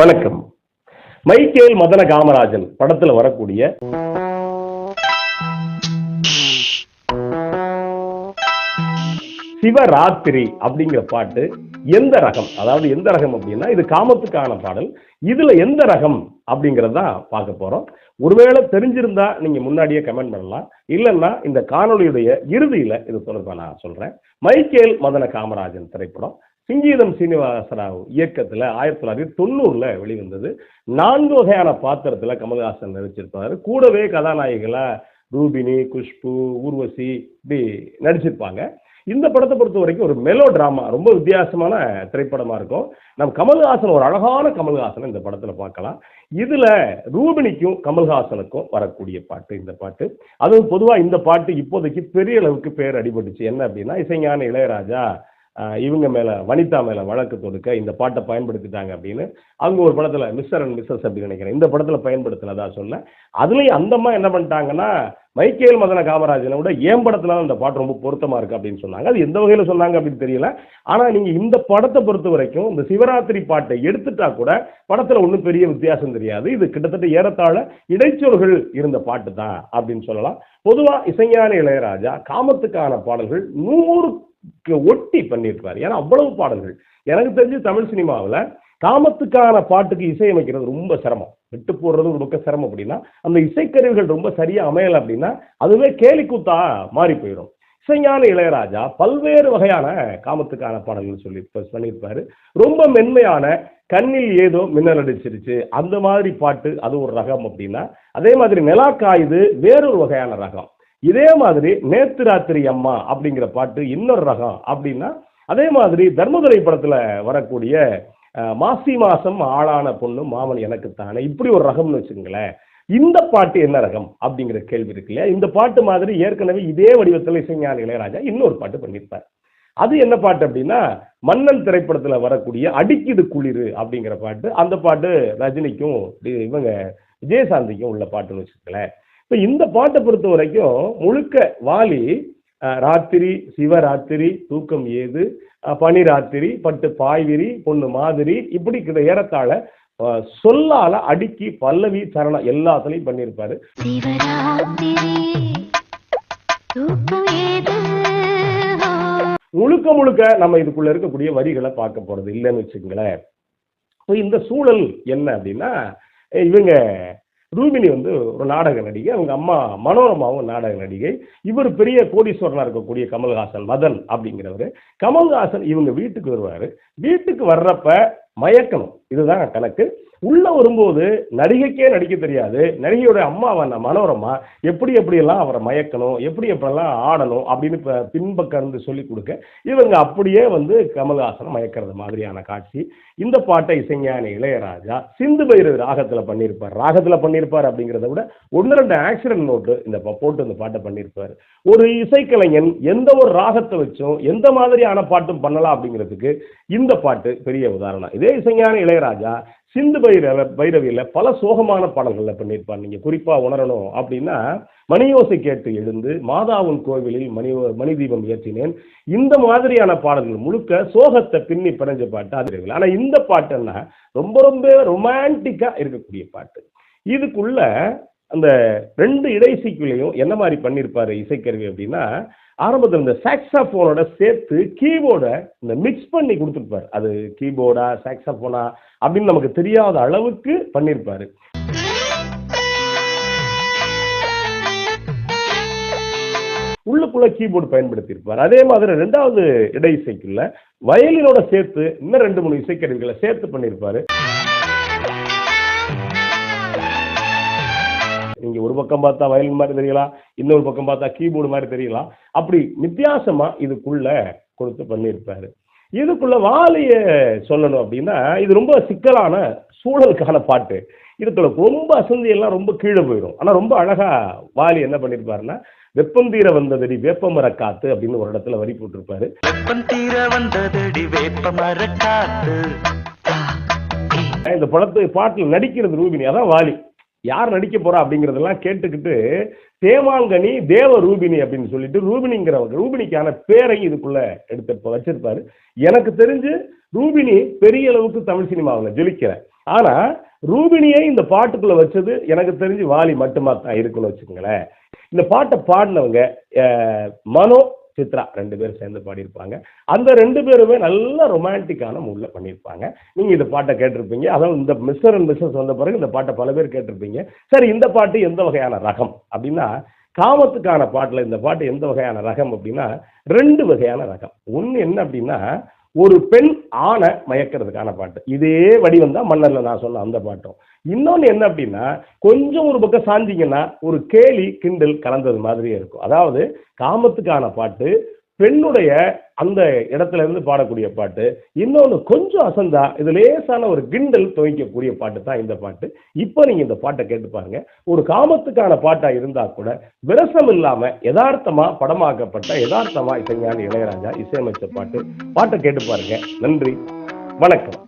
வணக்கம். மைக்கேல் மதன காமராஜன் படத்துல வரக்கூடிய சிவராத்திரி அப்படிங்கிற பாட்டு எந்த ரகம், அதாவது எந்த ரகம் அப்படின்னா இது காமத்துக்கான பாடல். இதுல எந்த ரகம் அப்படிங்கறத பார்க்க போறோம். ஒருவேளை தெரிஞ்சிருந்தா நீங்க முன்னாடியே கமெண்ட் பண்ணலாம், இல்லைன்னா இந்த காணொலியுடைய இறுதியில இது தொடர்பா நான் சொல்றேன். மைக்கேல் மதன காமராஜன் திரைப்படம் சிங்கீதம் சீனிவாசராவ் இயக்கத்துல 1990 வெளிவந்தது. 4 வகையான பாத்திரத்துல கமல்ஹாசன் நடிச்சிருப்பாரு. கூடவே கதாநாயகிகளா ரூபினி, குஷ்பு, ஊர்வசி இப்படி நடிச்சிருப்பாங்க. இந்த படத்தை பொறுத்த வரைக்கும் ஒரு மெலோ டிராமா, ரொம்ப வித்தியாசமான திரைப்படமா இருக்கும். நம்ம கமல்ஹாசன், ஒரு அழகான கமல்ஹாசன் இந்த படத்துல பார்க்கலாம். இதுல ரூபினிக்கும் கமல்ஹாசனுக்கும் வரக்கூடிய பாட்டு இந்த பாட்டு. அதுவும் பொதுவா இந்த பாட்டு இப்போதைக்கு பெரிய அளவுக்கு பேர் அடிபட்டுச்சு. என்ன அப்படின்னா, இசைஞானி இளையராஜா இவங்க மேல, வனிதா மேல வழக்கு தொடுக்க இந்த பாட்டை பயன்படுத்திட்டாங்க அப்படின்னு அவங்க ஒரு படத்துல மிஸ்டர் அண்ட் மிஸ்ஸஸ் அப்படின்னு நினைக்கிறேன், இந்த படத்துல பயன்படுத்தினதா சொல்ல. அதுலயும் அந்தம்மா என்ன பண்ணிட்டாங்கன்னா, மைக்கேல் மதன காமராஜனை விட ஏன் படத்துல அந்த பாட்டு ரொம்ப பொருத்தமா இருக்கு அப்படின்னு சொன்னாங்க. அது எந்த வகையில சொன்னாங்க அப்படின்னு தெரியல. ஆனா நீங்க இந்த படத்தை பொறுத்த வரைக்கும் இந்த சிவராத்திரி பாட்டை எடுத்துட்டா கூட படத்துல ஒன்றும் பெரிய வித்தியாசம் தெரியாது. இது கிட்டத்தட்ட ஏறத்தாழ இடைச்சொல்கள் இருந்த பாட்டு தான் அப்படின்னு சொல்லலாம். பொதுவா இசைஞானி இளையராஜா காமத்துக்கான பாடல்கள் 100 ஒட்டி பண்ணியிருப்பார். ஏன்னா அவ்வளவு பாடல்கள். எனக்கு தெரிஞ்சு தமிழ் சினிமாவில் காமத்துக்கான பாட்டுக்கு இசையமைக்கிறது ரொம்ப சிரமம். விட்டு போடுறது ஒரு பக்கம் சிரமம் அப்படின்னா, அந்த இசைக்கருவிகள் ரொம்ப சரியா அமையலை அப்படின்னா அதுவே கேலிக்கூத்தா மாறி போயிடும். இசைஞானி இளையராஜா பல்வேறு வகையான காமத்துக்கான பாடல்கள் பண்ணியிருப்பாரு. ரொம்ப மென்மையான கண்ணில் ஏதோ மின்னல் அடிச்சிருச்சு அந்த மாதிரி பாட்டு அது ஒரு ரகம் அப்படின்னா, அதே மாதிரி நிலா காயுது வேறொரு வகையான ரகம். இதே மாதிரி நேத்து ராத்திரி அம்மா அப்படிங்கிற பாட்டு இன்னொரு ரகம் அப்படின்னா, அதே மாதிரி தர்மதுரை படத்துல வரக்கூடிய மாசி மாசம் ஆளான பொண்ணு மாமன் எனக்கு தானே, இப்படி ஒரு ரகம்னு வச்சுங்களேன். இந்த பாட்டு என்ன ரகம் அப்படிங்கிற கேள்வி இருக்கு இல்லையா? இந்த பாட்டு மாதிரி ஏற்கனவே இதே வடிவத்தில் இசைஞானி இளையராஜா இன்னொரு பாட்டு பண்ணியிருப்பார். அது என்ன பாட்டு அப்படின்னா, மன்னன் திரைப்படத்துல வரக்கூடிய அடிக்குது குளிர் அப்படிங்கிற பாட்டு. அந்த பாட்டு ரஜினிக்கும் இவங்க விஜயசாந்திக்கும் உள்ள பாட்டுன்னு வச்சுக்கலேன். இப்போ இந்த பாட்டை பொறுத்த வரைக்கும் முழுக்க வாலி ராத்திரி, சிவராத்திரி, தூக்கம் ஏது, பனிராத்திரி, பட்டு பாய்விரி, பொண்ணு மாதிரி, இப்படி ஏறத்தாழ சொல்லால அடுக்கி பல்லவி சரணம் எல்லாத்துலயும் பண்ணியிருப்பாரு. முழுக்க முழுக்க நம்ம இதுக்குள்ள இருக்கக்கூடிய வரிகளை பார்க்க போறது இல்லைன்னு வச்சுங்களேன். இந்த சூழல் என்ன அப்படின்னா, இவங்க ரூபினி ஒரு நாடக நடிகை, அவங்க அம்மா மனோரமாவும் நாடக நடிகை. இவர் பெரிய கோடீஸ்வரனா இருக்கக்கூடிய கமல்ஹாசன், மதன் அப்படிங்கிறவர். கமல்ஹாசன் இவங்க வீட்டுக்கு வருவாரு. வீட்டுக்கு வர்றப்ப மயக்கணும், இதுதான் கணக்கு. உள்ள வரும்போது நடிகைக்கே நடிக்க தெரியாது. நடிகையோட அம்மாவான மனோரமா எப்படியெல்லாம் அவரை மயக்கணும், எப்படியெல்லாம் ஆடணும் அப்படின்னு பின்பக்கம் இருந்து சொல்லி கொடுக்க, இவங்க அப்படியே கமல்ஹாசனை மயக்கிறது மாதிரியான காட்சி. இந்த பாட்டை இசைஞானி இளையராஜா சிந்து பைரவி ராகத்துல பண்ணியிருப்பார் அப்படிங்கிறத விட 1-2 ஆக்சிடென்ட் நோட்டு இந்த போட்டு இந்த பாட்டை பண்ணியிருப்பார். ஒரு இசைக்கலைஞன் எந்த ஒரு ராகத்தை வச்சும் எந்த மாதிரியான பாட்டும் பண்ணலாம் அப்படிங்கிறதுக்கு இந்த பாட்டு பெரிய உதாரணம். இதே இசைஞானி இளையராஜா சிந்து பைரவியில பல சோகமான பாடல்கள்ல பண்ணியிருப்பார். நீங்க குறிப்பா உணரணும் அப்படின்னா, மணியோசை கேட்டு எழுந்து, மாதாவின் கோவிலில் மணி தீபம் ஏற்றினேன், இந்த மாதிரியான பாடல்கள் முழுக்க சோகத்தை பின்னி பிணைஞ்ச பாட்டு அது. ஆனா இந்த பாட்டுன்னா ரொம்ப ரொம்ப ரொமான்டிக்கா இருக்கக்கூடிய பாட்டு. இதுக்குள்ள அந்த 2 இடைசைக்குள்ளேயும் என்ன மாதிரி பண்ணியிருப்பாரு இசைக்கருவி அப்படின்னா, ஆரம்பத்தில் இந்த சாக்ஸாபோனோட சேர்த்து கீபோர்டை இந்த மிக்ஸ் பண்ணி கொடுத்துருப்பாரு. அது கீபோர்டா சாக்ஸாபோனா அப்படின்னு நமக்கு தெரியாத அளவுக்கு பண்ணியிருப்பாரு. உள்ளுக்குள்ள கீபோர்டு பயன்படுத்தியிருப்பார். அதே மாதிரி 2வது இடைசைக்குள்ள வயலினோட சேர்த்து இன்னும் 2-3 இசைக்கருவிகளை சேர்த்து பண்ணியிருப்பாரு. நீங்க ஒரு பக்கம் பார்த்தா வயலின் மாதிரி தெரியலாம், இன்னொரு பக்கம் பார்த்தா கீபோர்டு மாதிரி தெரியலாம். அப்படி வித்தியாசமா இதுக்குள்ள கொடுத்து பண்ணியிருப்பாரு. இதுக்குள்ள வாலிய சொல்லணும் அப்படின்னா, இது ரொம்ப சிக்கலான சூழலுக்கான பாட்டு. இதுக்குள்ள ரொம்ப அசந்தி எல்லாம் ரொம்ப கீழே போயிடும். ஆனா ரொம்ப அழகா வாலி என்ன பண்ணிருப்பாருன்னா, வெப்பந்தீர வந்ததடி வேப்பமர காத்து அப்படின்னு ஒரு இடத்துல வரி போட்டிருப்பாரு. வெப்பந்தீர வந்ததடி வேப்பமர காத்து. இந்த பாட்டுல நடிக்கிறது ரூபினி, அதான் வாலி. யார் நடிக்க போறா அப்படிங்கறதெல்லாம் கேட்டுக்கிட்டு தேவாங்கனி தேவ ரூபினி அப்படின்னு சொல்லிட்டு ரூபினிக்கான பேரை இதுக்குள்ள எடுத்து வச்சிருப்பாரு. எனக்கு தெரிஞ்சு ரூபினி பெரிய அளவுக்கு தமிழ் சினிமாவில் ஜொலிக்கிற ஆனா ரூபினியை இந்த பாட்டுக்குள்ள வச்சது எனக்கு தெரிஞ்சு வாலி மட்டுமா தான் இருக்குன்னு வச்சுக்கோங்களேன். இந்த பாட்டை பாடினவங்க மனோ சித்ரா 2 பேரும் சேர்ந்து பாடியிருப்பாங்க. அந்த 2 பேருமே நல்ல ரொமான்டிக்கான மூட்ல பண்ணியிருப்பாங்க. நீங்க இந்த பாட்டை கேட்டிருப்பீங்க. அதாவது இந்த மிஸ்டர் அண்ட் மிஸ்ஸஸ் வந்த பிறகு இந்த பாட்டை பல பேர் கேட்டிருப்பீங்க. சரி, இந்த பாட்டு எந்த வகையான ரகம் அப்படின்னா, காமத்துக்கான பாட்டுல இந்த பாட்டு எந்த வகையான ரகம் அப்படின்னா 2 வகையான ரகம். ஒன்று என்ன அப்படின்னா, ஒரு பெண் ஆணை மயக்கிறதுக்கான பாட்டு. இதே வடிவம் தான் மன்னர்ல நான் சொன்ன அந்த பாட்டும். இன்னொன்று என்ன அப்படின்னா, கொஞ்சம் ஒரு பக்கம் சாஞ்சிங்கன்னா ஒரு கேலி கிண்டல் கலந்தது மாதிரியே இருக்கும். அதாவது காமத்துக்கான பாட்டு, பெண்ணுடைய அந்த இடத்துல இருந்து பாடக்கூடிய பாட்டு. இன்னொன்று கொஞ்சம் அசந்தா இது லேசான ஒரு கிண்டல் துவைக்கக்கூடிய பாட்டு தான் இந்த பாட்டு. இப்போ நீங்க இந்த பாட்டை கேட்டு பாருங்க. ஒரு காமத்துக்கான பாட்டா இருந்தா கூட விரசம் இல்லாம யதார்த்தமா படமாக்கப்பட்ட யதார்த்தமா இசைஞானி இளையராஜா இசையமைச்ச பாட்டு. பாட்டை கேட்டு பாருங்க. நன்றி, வணக்கம்.